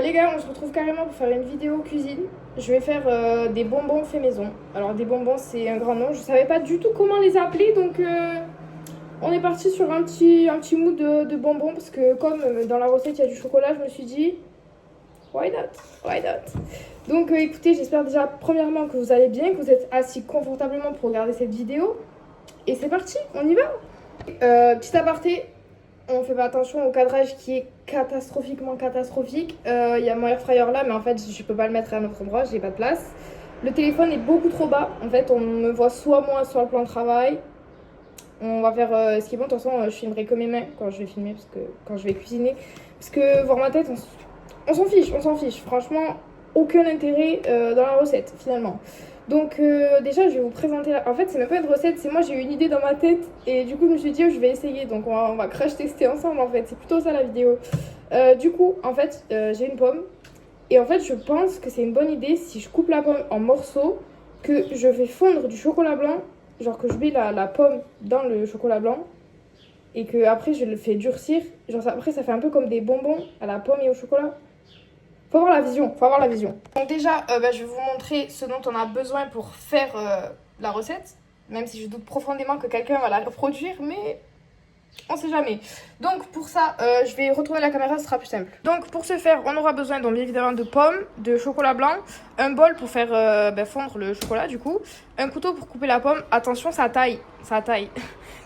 Les gars, on se retrouve carrément pour faire une vidéo cuisine. Je vais faire des bonbons faits maison. Alors des bonbons, c'est un grand nom. Je savais pas du tout comment les appeler, donc on est parti sur un petit mood de bonbons parce que comme dans la recette il y a du chocolat, je me suis dit why not, why not. Donc écoutez, j'espère déjà premièrement que vous allez bien, que vous êtes assis confortablement pour regarder cette vidéo. Et c'est parti, on y va. Petit aparté. On fait pas attention au cadrage qui est catastrophiquement catastrophique. Il y a mon air fryer là, mais en fait, je peux pas le mettre à un autre endroit, j'ai pas de place. Le téléphone est beaucoup trop bas. En fait, on me voit soit moi, soit le plan de travail. On va faire ce qui est bon. De toute façon, je filmerai que mes mains quand je vais filmer, parce que quand je vais cuisiner. Parce que voir ma tête, on s'en fiche, on s'en fiche. Franchement, aucun intérêt dans la recette finalement. Donc déjà je vais vous présenter en fait c'est même pas une recette, c'est moi j'ai eu une idée dans ma tête et du coup je me suis dit oh, je vais essayer, donc on va crash tester ensemble en fait, c'est plutôt ça la vidéo. Du coup en fait j'ai une pomme et en fait je pense que c'est une bonne idée si je coupe la pomme en morceaux, que je fais fondre du chocolat blanc, genre que je mets la pomme dans le chocolat blanc et que après je le fais durcir, genre après ça fait un peu comme des bonbons à la pomme et au chocolat. Faut avoir la vision, faut avoir la vision. Donc déjà, je vais vous montrer ce dont on a besoin pour faire la recette. Même si je doute profondément que quelqu'un va la reproduire, mais on sait jamais. Donc pour ça, je vais retourner la caméra, ce sera plus simple. Donc pour ce faire, on aura besoin donc bien évidemment de pommes, de chocolat blanc, un bol pour faire fondre le chocolat du coup, un couteau pour couper la pomme. Attention, ça taille, ça taille.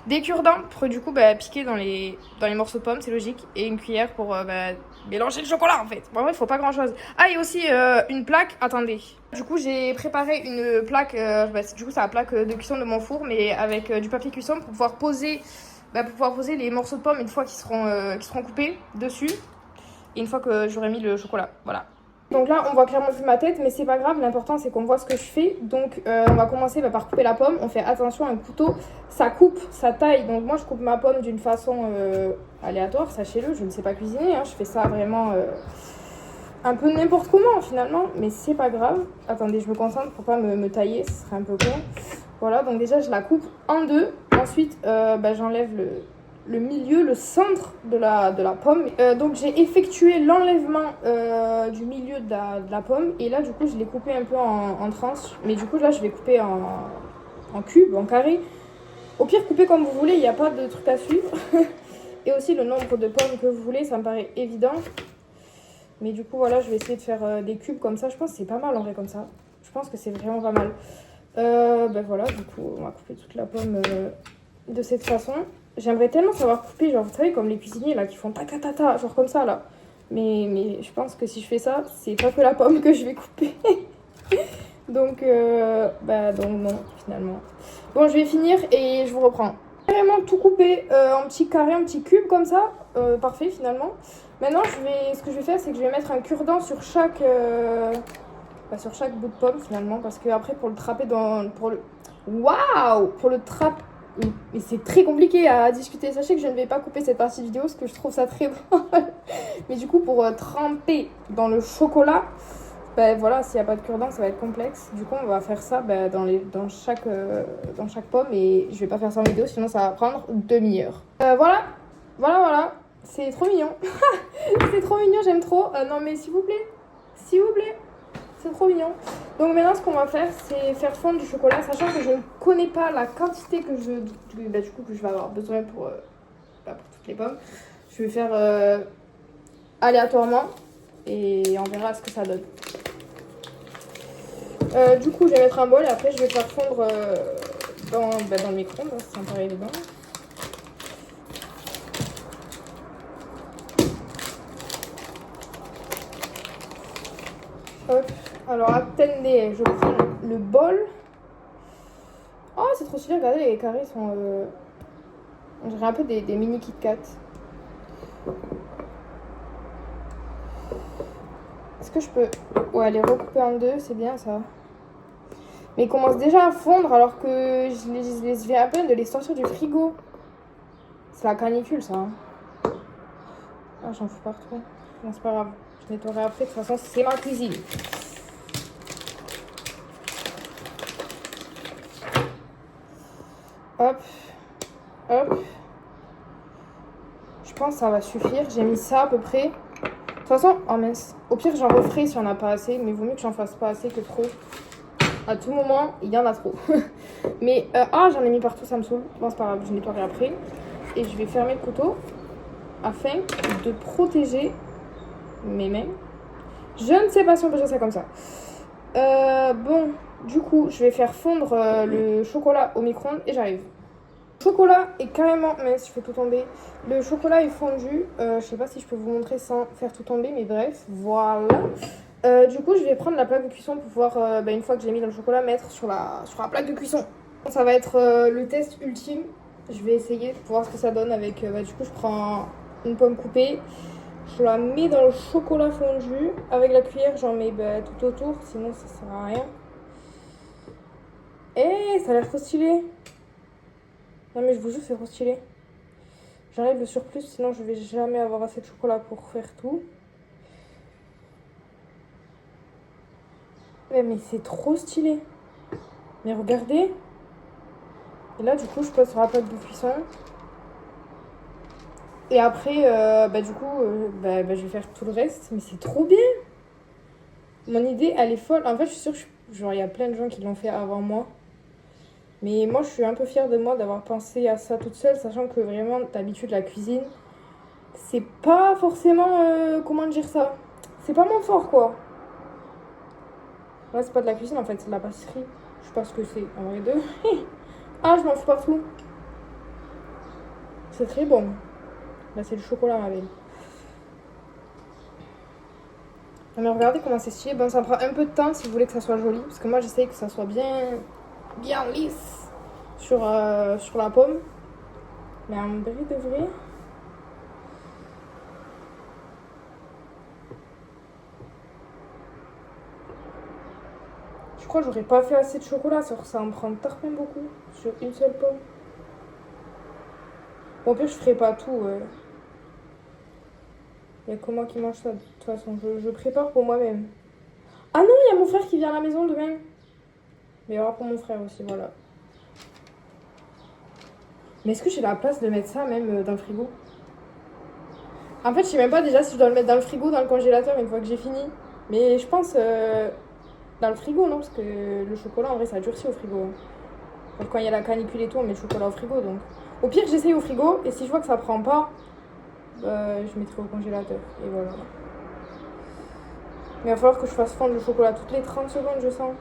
Des cure-dents pour du coup piquer dans les morceaux de pommes, c'est logique. Et une cuillère pour mélanger le chocolat en fait. Bon, en vrai, il faut pas grand chose. Ah, et aussi une plaque, attendez. Du coup, j'ai préparé une plaque, du coup, c'est la plaque de cuisson de mon four, mais avec du papier cuisson pour pouvoir poser les morceaux de pommes une fois qu'ils seront coupés dessus. Et une fois que j'aurai mis le chocolat, voilà. Donc là, on voit clairement plus ma tête, mais c'est pas grave, l'important c'est qu'on voit ce que je fais. Donc on va commencer par couper la pomme. On fait attention, un couteau, ça coupe, ça taille. Donc moi, je coupe ma pomme d'une façon aléatoire, sachez-le, je ne sais pas cuisiner, hein. Je fais ça vraiment un peu n'importe comment finalement, mais c'est pas grave. Attendez, je me concentre pour pas me tailler, ce serait un peu con. Voilà, donc déjà, je la coupe en deux. Ensuite, j'enlève le milieu, le centre de la pomme. Donc j'ai effectué l'enlèvement du milieu de la pomme. Et là, du coup, je l'ai coupé un peu en tranches. Mais du coup, là, je vais couper en cubes, en carré. Au pire, coupez comme vous voulez, il n'y a pas de truc à suivre. Et aussi le nombre de pommes que vous voulez, ça me paraît évident. Mais du coup, voilà, je vais essayer de faire des cubes comme ça. Je pense que c'est pas mal en vrai comme ça. Je pense que c'est vraiment pas mal. Voilà, du coup, on va couper toute la pomme de cette façon. J'aimerais tellement savoir couper, genre, vous savez, comme les cuisiniers, là, qui font ta ta ta ta, genre comme ça, là. Mais je pense que si je fais ça, c'est pas que la pomme que je vais couper. Donc non, finalement. Bon, je vais finir et je vous reprends. Carrément tout couper en petits carrés, en petits cubes, comme ça. Parfait, finalement. Maintenant, ce que je vais faire, c'est que je vais mettre un cure-dent sur chaque bout de pomme, finalement. Parce que après, pour le trapper Waouh! Pour le trap. Mais c'est très compliqué à discuter. Sachez que je ne vais pas couper cette partie vidéo parce que je trouve ça très drôle. Mais du coup, pour tremper dans le chocolat, voilà, s'il n'y a pas de cure-dent, ça va être complexe. Du coup, on va faire ça dans chaque pomme. Et je vais pas faire ça en vidéo, sinon ça va prendre demi-heure. Voilà. C'est trop mignon. C'est trop mignon, j'aime trop. Non, mais s'il vous plaît. C'est trop mignon. Donc maintenant, ce qu'on va faire, c'est faire fondre du chocolat, sachant que je ne connais pas la quantité que je vais avoir besoin pour toutes les pommes. Je vais faire aléatoirement et on verra ce que ça donne. Du coup, je vais mettre un bol et après, je vais faire fondre dans le micro-ondes, hein, ça me paraît évident. Hop. Alors attendez, je prends le bol. Oh, c'est trop stylé, regardez, les carrés sont... On dirait un peu des mini Kit Kat. Est-ce que je peux... Ouais, les recouper en deux, c'est bien ça. Mais ils commencent déjà à fondre alors que je les viens à peine de les sortir du frigo. C'est la canicule ça. Hein. Ah, j'en fous partout. Non, c'est pas grave. Je nettoierai après, de toute façon, c'est ma cuisine. Hop. Je pense que ça va suffire. J'ai mis ça à peu près. toute façon, oh mince. Au pire, j'en referai si on n'a pas assez. Mais vaut mieux que j'en fasse pas assez que trop. À tout moment, il y en a trop. Mais, j'en ai mis partout, ça me saoule. Bon, c'est pas grave, je nettoierai après. Et je vais fermer le couteau afin de protéger mes mains. Je ne sais pas si on peut dire ça comme ça. Bon, du coup, je vais faire fondre le chocolat au micro-ondes et j'arrive. Le chocolat est carrément... Mince, je fais tout tomber. Le chocolat est fondu. Je sais pas si je peux vous montrer sans faire tout tomber, mais bref, voilà. Du coup, je vais prendre la plaque de cuisson pour pouvoir, une fois que j'ai mis dans le chocolat, mettre sur la plaque de cuisson. Ça va être le test ultime. Je vais essayer pour voir ce que ça donne avec... du coup, je prends une pomme coupée. Je la mets dans le chocolat fondu. Avec la cuillère, j'en mets tout autour. Sinon, ça sert à rien. Et ça a l'air trop stylé. Non, mais je vous jure, c'est trop stylé. J'enlève le surplus, sinon je vais jamais avoir assez de chocolat pour faire tout. Ouais, mais c'est trop stylé. Mais regardez. Et là, du coup, je pose sur la plaque de cuisson. Et après, je vais faire tout le reste. Mais c'est trop bien. Mon idée, elle est folle. En fait, je suis sûre que genre, il y a plein de gens qui l'ont fait avant moi. Mais moi, je suis un peu fière de moi d'avoir pensé à ça toute seule, sachant que vraiment, d'habitude, la cuisine, c'est pas forcément... comment dire ça? C'est pas mon fort, quoi. Là, c'est pas de la cuisine, en fait, c'est de la pâtisserie. Je sais pas ce que c'est, en vrai deux. Ah, je m'en fous partout. C'est très bon. Là, c'est le chocolat, ma belle. Non, mais regardez comment c'est stylé. Bon, ça prend un peu de temps si vous voulez que ça soit joli. Parce que moi, j'essaye que ça soit bien lisse sur la pomme. Mais en vrai de vrai... Je crois que j'aurais pas fait assez de chocolat, ça en prend tarpin beaucoup sur une seule pomme. Bon, au pire, je ferai pas tout. Il y a que moi qui mange ça, de toute façon. Je prépare pour moi-même. Ah non, il y a mon frère qui vient à la maison demain. Mais il y aura pour mon frère aussi, voilà. Mais est-ce que j'ai la place de mettre ça même dans le frigo? En fait, je sais même pas déjà si je dois le mettre dans le frigo, dans le congélateur une fois que j'ai fini. Mais je pense dans le frigo, non? Parce que le chocolat, en vrai, ça durcit au frigo. Donc quand il y a la canicule et tout, on met le chocolat au frigo, donc... Au pire, j'essaye au frigo, et si je vois que ça prend pas, je mettrai au congélateur. Et voilà. Mais il va falloir que je fasse fondre le chocolat toutes les 30 secondes, je sens.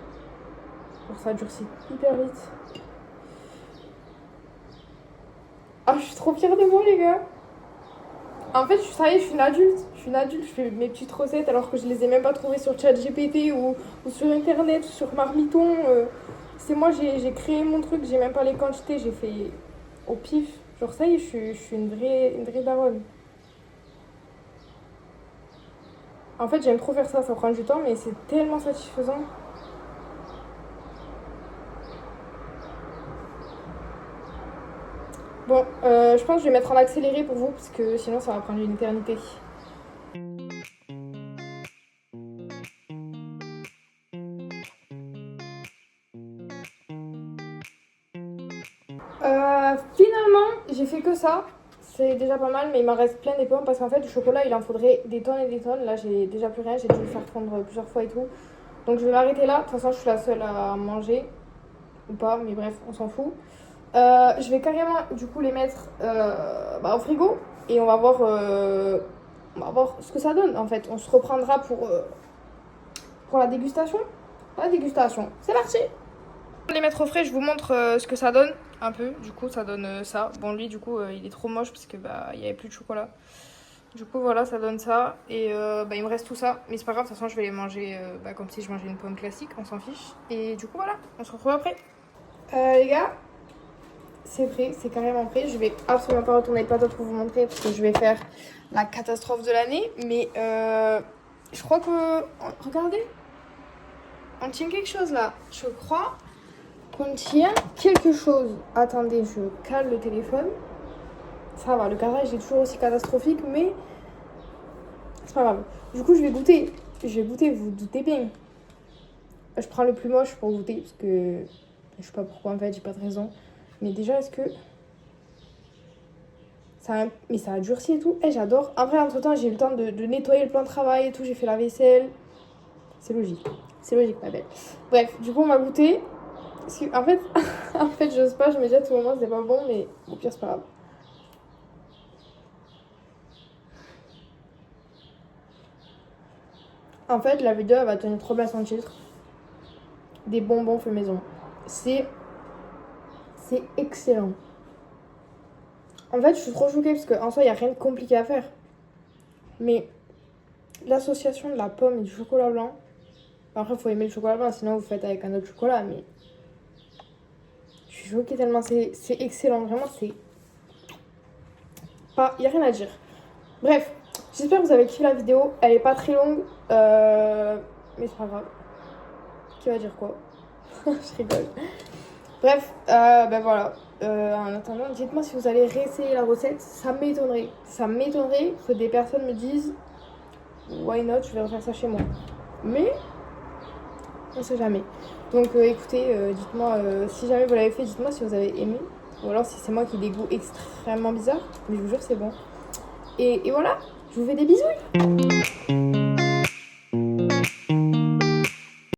Alors ça durcit hyper vite. Ah, je suis trop fière de moi, les gars. En fait, ça y est, je suis une adulte. Je fais mes petites recettes alors que je les ai même pas trouvées sur ChatGPT ou sur Internet ou sur Marmiton. C'est moi, j'ai créé mon truc, j'ai même pas les quantités, j'ai fait au pif. Genre, ça y est, je suis une vraie daronne. En fait, j'aime trop faire ça, ça prend du temps, mais c'est tellement satisfaisant. Bon, je pense que je vais mettre en accéléré pour vous, parce que sinon ça va prendre une éternité. Finalement, j'ai fait que ça. C'est déjà pas mal, mais il m'en reste plein des pommes parce qu'en fait, du chocolat, il en faudrait des tonnes et des tonnes. Là, j'ai déjà plus rien, j'ai dû le faire fondre plusieurs fois et tout. Donc, je vais m'arrêter là. De toute façon, je suis la seule à manger. Ou pas, mais bref, on s'en fout. Je vais carrément, du coup, les mettre au frigo et on va voir ce que ça donne en fait. On se reprendra pour la dégustation. La dégustation, c'est parti! Pour les mettre au frais, je vous montre ce que ça donne un peu. Du coup, ça donne ça. Bon, lui, du coup, il est trop moche parce que il y avait plus de chocolat. Du coup, voilà, ça donne ça. Et il me reste tout ça. Mais c'est pas grave, de toute façon, je vais les manger comme si je mangeais une pomme classique. On s'en fiche. Et du coup, voilà, on se retrouve après. Les gars, c'est prêt, c'est carrément prêt. Je vais absolument pas retourner le plateau pour vous montrer parce que je vais faire la catastrophe de l'année. Mais je crois que... Regardez, on tient quelque chose là. Je crois qu'on tient quelque chose. Attendez, je cale le téléphone. Ça va, le carrelage est toujours aussi catastrophique, mais c'est pas grave. Du coup, je vais goûter. Vous doutez bien. Je prends le plus moche pour goûter parce que je sais pas pourquoi en fait, j'ai pas de raison. Mais déjà, est-ce que Mais ça a durci et tout. Et j'adore. Après, entre-temps, j'ai eu le temps de nettoyer le plan de travail et tout. J'ai fait la vaisselle. C'est logique. C'est logique, ma belle. Bref, du coup, on va goûter. En fait, en fait, j'ose pas. Je me dis à tout moment, c'est pas bon. Mais au pire, c'est pas grave. En fait, la vidéo, elle va tenir trop bien son titre. Des bonbons faits maison. C'est excellent. En fait, je suis trop choquée parce qu'en soi, il n'y a rien de compliqué à faire. Mais l'association de la pomme et du chocolat blanc. Après, il faut aimer le chocolat blanc, sinon vous faites avec un autre chocolat. Mais je suis choquée tellement c'est excellent. Vraiment, c'est pas. Il n'y a rien à dire. Bref, j'espère que vous avez kiffé la vidéo. Elle est pas très longue. Mais c'est pas grave. Qui va dire quoi? Je rigole. Bref, ben voilà. En attendant, dites-moi si vous allez réessayer la recette. Ça m'étonnerait. Ça m'étonnerait que des personnes me disent why not, je vais refaire ça chez moi. Mais on sait jamais. Donc écoutez, dites-moi si jamais vous l'avez fait, dites-moi si vous avez aimé. Ou alors si c'est moi qui ai des goûts extrêmement bizarres. Mais je vous jure, c'est bon. Et voilà, je vous fais des bisous.